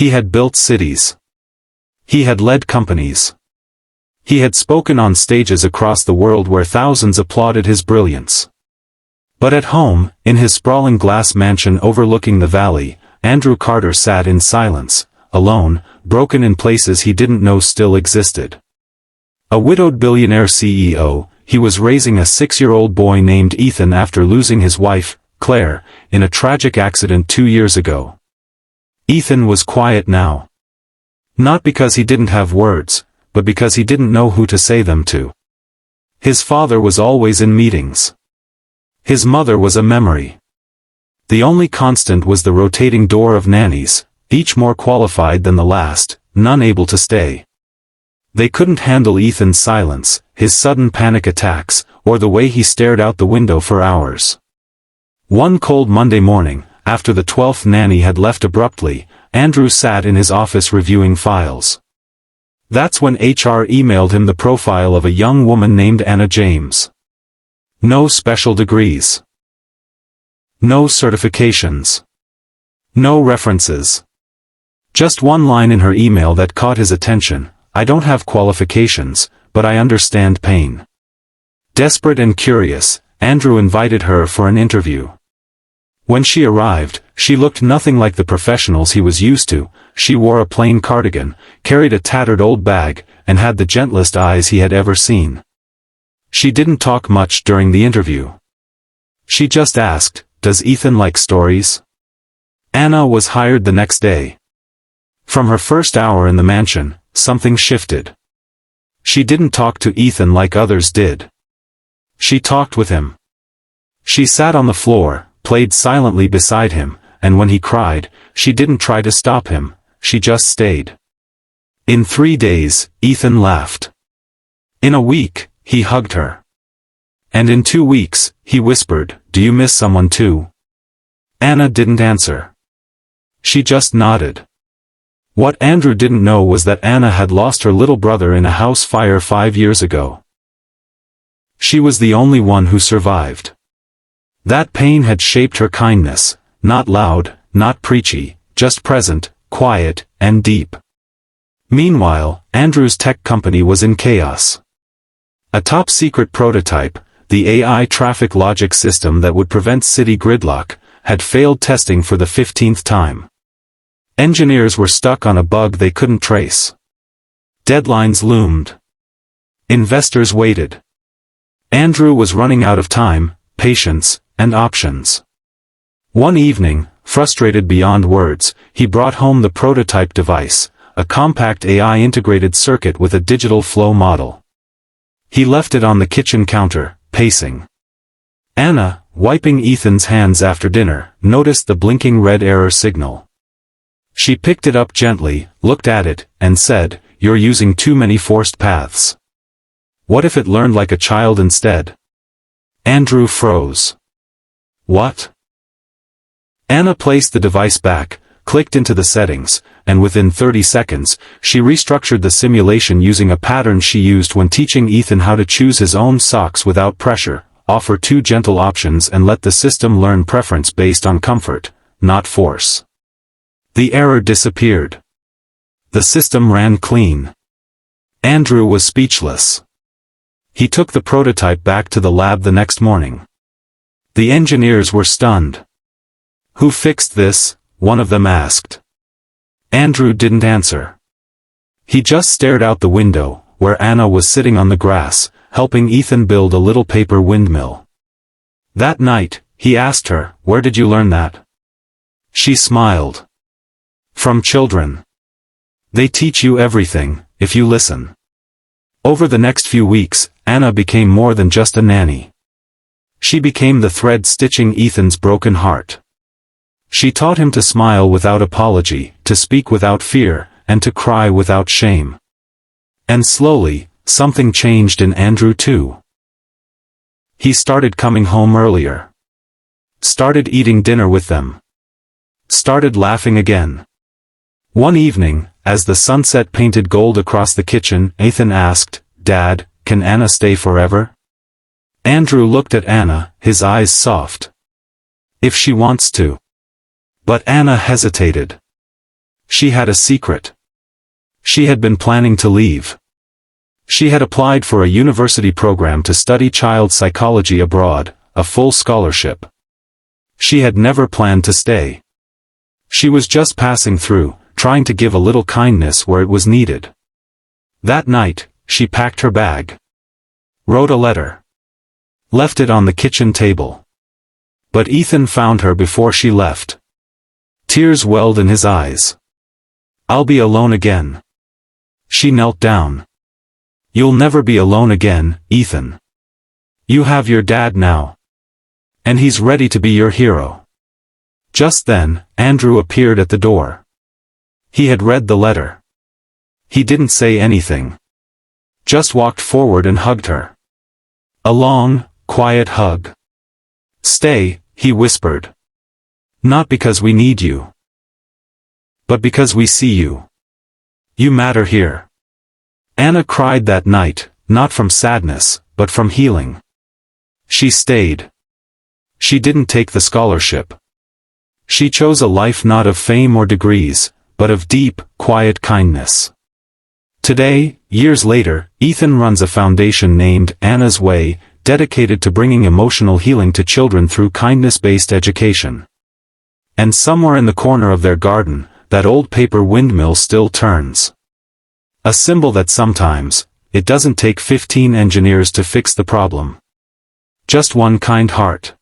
He had built cities. He had led companies. He had spoken on stages across the world where thousands applauded his brilliance. But at home, in his sprawling glass mansion overlooking the valley, Andrew Carter sat in silence, alone, broken in places he didn't know still existed. A widowed billionaire CEO, he was raising a 6-year-old boy named Ethan after losing his wife, Claire, in a tragic accident 2 years ago. Ethan was quiet now. Not because he didn't have words, but because he didn't know who to say them to. His father was always in meetings. His mother was a memory. The only constant was the rotating door of nannies, each more qualified than the last, none able to stay. They couldn't handle Ethan's silence, his sudden panic attacks, or the way he stared out the window for hours. One cold Monday morning, after the 12th nanny had left abruptly, Andrew sat in his office reviewing files. That's when HR emailed him the profile of a young woman named Anna James. No special degrees. No certifications. No references. Just one line in her email that caught his attention: "I don't have qualifications, but I understand pain." Desperate and curious, Andrew invited her for an interview. When she arrived, she looked nothing like the professionals he was used to. She wore a plain cardigan, carried a tattered old bag, and had the gentlest eyes he had ever seen. She didn't talk much during the interview. She just asked, "Does Ethan like stories?" Anna was hired the next day. From her first hour in the mansion, something shifted. She didn't talk to Ethan like others did. She talked with him. She sat on the floor, played silently beside him, and when he cried, she didn't try to stop him, she just stayed. In 3 days, Ethan laughed. In a week, he hugged her. And in 2 weeks, he whispered, "Do you miss someone too?" Anna didn't answer. She just nodded. What Andrew didn't know was that Anna had lost her little brother in a house fire 5 years ago. She was the only one who survived. That pain had shaped her kindness, not loud, not preachy, just present, quiet, and deep. Meanwhile, Andrew's tech company was in chaos. A top-secret prototype, the AI traffic logic system that would prevent city gridlock, had failed testing for the 15th time. Engineers were stuck on a bug they couldn't trace. Deadlines loomed. Investors waited. Andrew was running out of time, patience, and options. One evening, frustrated beyond words, he brought home the prototype device, a compact AI-integrated circuit with a digital flow model. He left it on the kitchen counter, pacing. Anna, wiping Ethan's hands after dinner, noticed the blinking red error signal. She picked it up gently, looked at it, and said, "You're using too many forced paths. What if it learned like a child instead?" Andrew froze. What? Anna placed the device back, clicked into the settings, and within 30 seconds, she restructured the simulation using a pattern she used when teaching Ethan how to choose his own socks without pressure, offer 2 gentle options and let the system learn preference based on comfort, not force. The error disappeared. The system ran clean. Andrew was speechless. He took the prototype back to the lab the next morning. The engineers were stunned. "Who fixed this?" one of them asked. Andrew didn't answer. He just stared out the window, where Anna was sitting on the grass, helping Ethan build a little paper windmill. That night, he asked her, "Where did you learn that?" She smiled. "From children. They teach you everything, if you listen." Over the next few weeks, Anna became more than just a nanny. She became the thread stitching Ethan's broken heart. She taught him to smile without apology, to speak without fear, and to cry without shame. And slowly, something changed in Andrew too. He started coming home earlier. Started eating dinner with them. Started laughing again. One evening, as the sunset painted gold across the kitchen, Ethan asked, "Dad, can Anna stay forever?" Andrew looked at Anna, his eyes soft. "If she wants to." But Anna hesitated. She had a secret. She had been planning to leave. She had applied for a university program to study child psychology abroad, a full scholarship. She had never planned to stay. She was just passing through, trying to give a little kindness where it was needed. That night, she packed her bag. Wrote a letter. Left it on the kitchen table. But Ethan found her before she left. Tears welled in his eyes. "I'll be alone again." She knelt down. "You'll never be alone again, Ethan. You have your dad now. And he's ready to be your hero." Just then, Andrew appeared at the door. He had read the letter. He didn't say anything. Just walked forward and hugged her. A long, quiet hug. "Stay," he whispered. "Not because we need you. But because we see you. You matter here." Anna cried that night, not from sadness, but from healing. She stayed. She didn't take the scholarship. She chose a life not of fame or degrees, but of deep, quiet kindness. Today, years later, Ethan runs a foundation named Anna's Way, dedicated to bringing emotional healing to children through kindness-based education. And somewhere in the corner of their garden, that old paper windmill still turns. A symbol that sometimes, it doesn't take 15 engineers to fix the problem. Just one kind heart.